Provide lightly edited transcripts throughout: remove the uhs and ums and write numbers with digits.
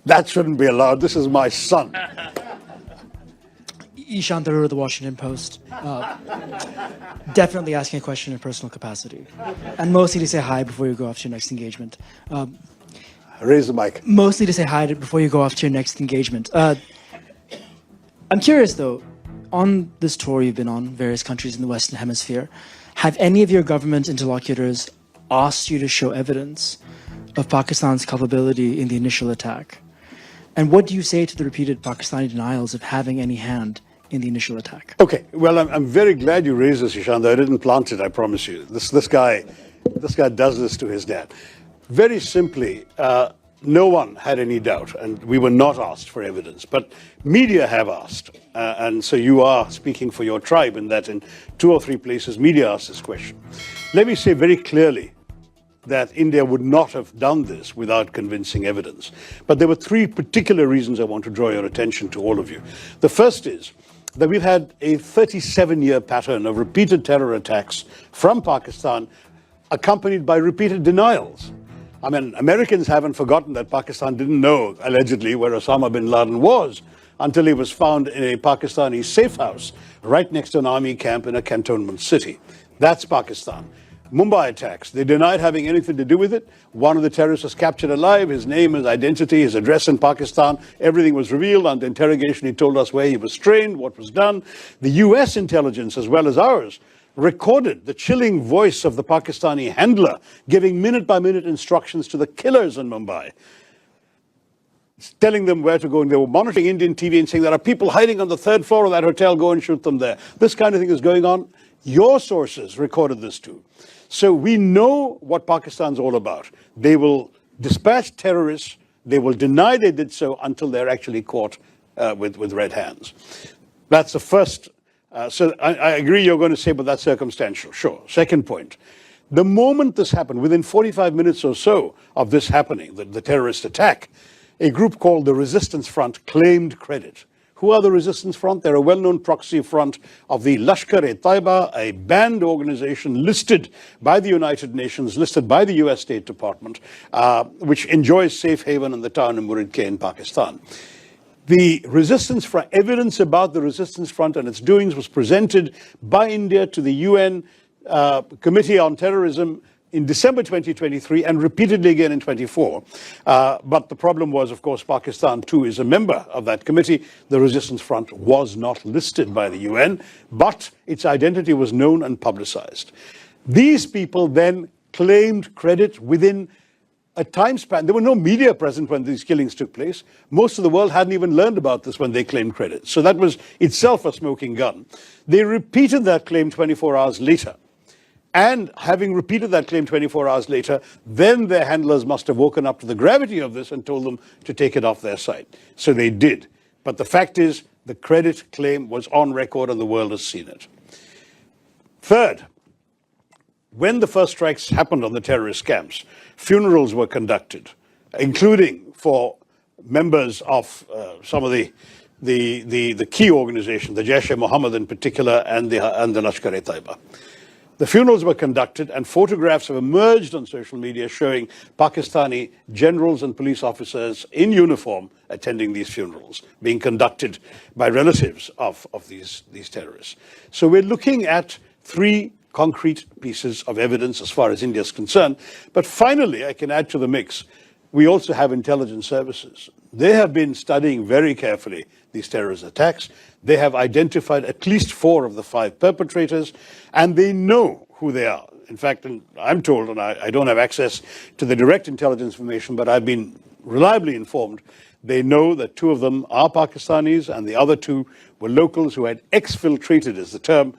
That shouldn't be allowed. This is my son. Ishaan Tharoor of the Washington Post. Definitely asking a question in personal capacity. And mostly to say hi before you go off to your next engagement. Raise the mic. Mostly to say hi before you go off to your next engagement. I'm curious, though, on this tour you've been on, various countries in the Western Hemisphere, have any of your government interlocutors asked you to show evidence of Pakistan's culpability in the initial attack? And what do you say to the repeated Pakistani denials of having any hand in the initial attack? Okay, well, I'm very glad you raised this, Ishaan. I didn't plant it, I promise you. This guy does this to his dad. Very simply, no one had any doubt, and we were not asked for evidence. But media have asked, and so you are speaking for your tribe in that in 2 or 3 places media asked this question. Let me say very clearly that India would not have done this without convincing evidence. But there were 3 particular reasons I want to draw your attention to, all of you. The first is that we've had a 37-year pattern of repeated terror attacks from Pakistan, accompanied by repeated denials. I mean, Americans haven't forgotten that Pakistan didn't know, allegedly, where Osama bin Laden was until he was found in a Pakistani safe house right next to an army camp in a cantonment city. That's Pakistan. Mumbai attacks, they denied having anything to do with it. One of the terrorists was captured alive, his name, his identity, his address in Pakistan, everything was revealed. Under interrogation, he told us where he was trained, what was done. The US intelligence, as well as ours, recorded the chilling voice of the Pakistani handler giving minute-by-minute instructions to the killers in Mumbai, telling them where to go. And they were monitoring Indian TV and saying, there are people hiding on the 3rd floor of that hotel, go and shoot them there. This kind of thing is going on. Your sources recorded this too. So we know what Pakistan's all about. They will dispatch terrorists, they will deny they did so until they're actually caught with red hands. That's the first. So I agree you're going to say, but that's circumstantial. Sure. Second point. The moment this happened, within 45 minutes or so of this happening, the terrorist attack, a group called the Resistance Front claimed credit. Who are the Resistance Front? They're a well-known proxy front of the Lashkar-e-Taiba, a banned organization listed by the United Nations, listed by the US State Department, which enjoys safe haven in the town of Murid-K in Pakistan. The Resistance Front, evidence about the Resistance Front and its doings was presented by India to the UN Committee on Terrorism in December 2023 and repeatedly again in 24. But the problem was, of course, Pakistan too is a member of that committee. The Resistance Front was not listed by the UN, but its identity was known and publicized. These people then claimed credit within a time span. There were no media present when these killings took place. Most of the world hadn't even learned about this when they claimed credit. So that was itself a smoking gun. They repeated that claim 24 hours later. And having repeated that claim 24 hours later, then their handlers must have woken up to the gravity of this and told them to take it off their site. So they did. But the fact is, the credit claim was on record and the world has seen it. Third, when the first strikes happened on the terrorist camps, funerals were conducted, including for members of some of the key organizations, the Jaish-e-Mohammed in particular, and the Lashkar-e-Taiba. The funerals were conducted and photographs have emerged on social media showing Pakistani generals and police officers in uniform attending these funerals, being conducted by relatives of these terrorists. So we're looking at 3 concrete pieces of evidence as far as India is concerned. But finally, I can add to the mix, we also have intelligence services. They have been studying very carefully these terrorist attacks. They have identified at least 4 of the 5 perpetrators, and they know who they are. In fact, I'm told, and I don't have access to the direct intelligence information, but I've been reliably informed, they know that 2 of them are Pakistanis, and the other 2 were locals who had exfiltrated, is the term,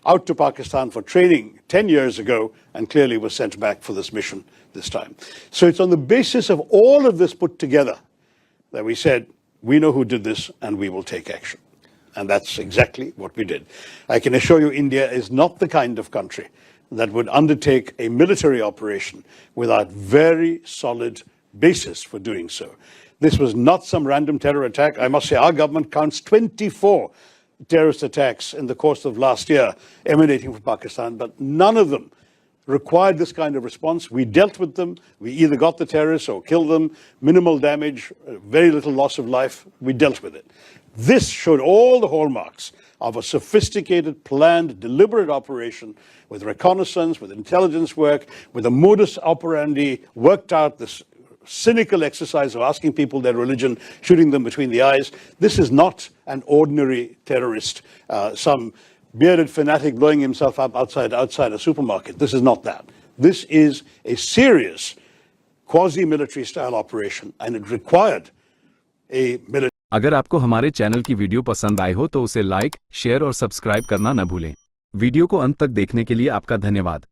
out to Pakistan for training 10 years ago, and clearly was sent back for this mission this time. So it's on the basis of all of this put together that we said, we know who did this and we will take action. And that's exactly what we did. I can assure you India is not the kind of country that would undertake a military operation without very solid basis for doing so. This was not some random terror attack. I must say our government counts 24 terrorist attacks in the course of last year emanating from Pakistan, but none of them required this kind of response. We dealt with them. We either got the terrorists or killed them. Minimal damage, very little loss of life. We dealt with it. This showed all the hallmarks of a sophisticated, planned, deliberate operation with reconnaissance, with intelligence work, with a modus operandi worked out, this cynical exercise of asking people their religion, shooting them between the eyes. This is not an ordinary terrorist, some bearded fanatic blowing himself up outside a supermarket. This is not that. This is a serious quasi-military style operation, and it required a military. अगर आपको हमारे channel की video पसंद आई हो तो उसे like, share और subscribe करना न भूलें। वीडियो को अंत तक देखने के लिए आपका धन्यवाद।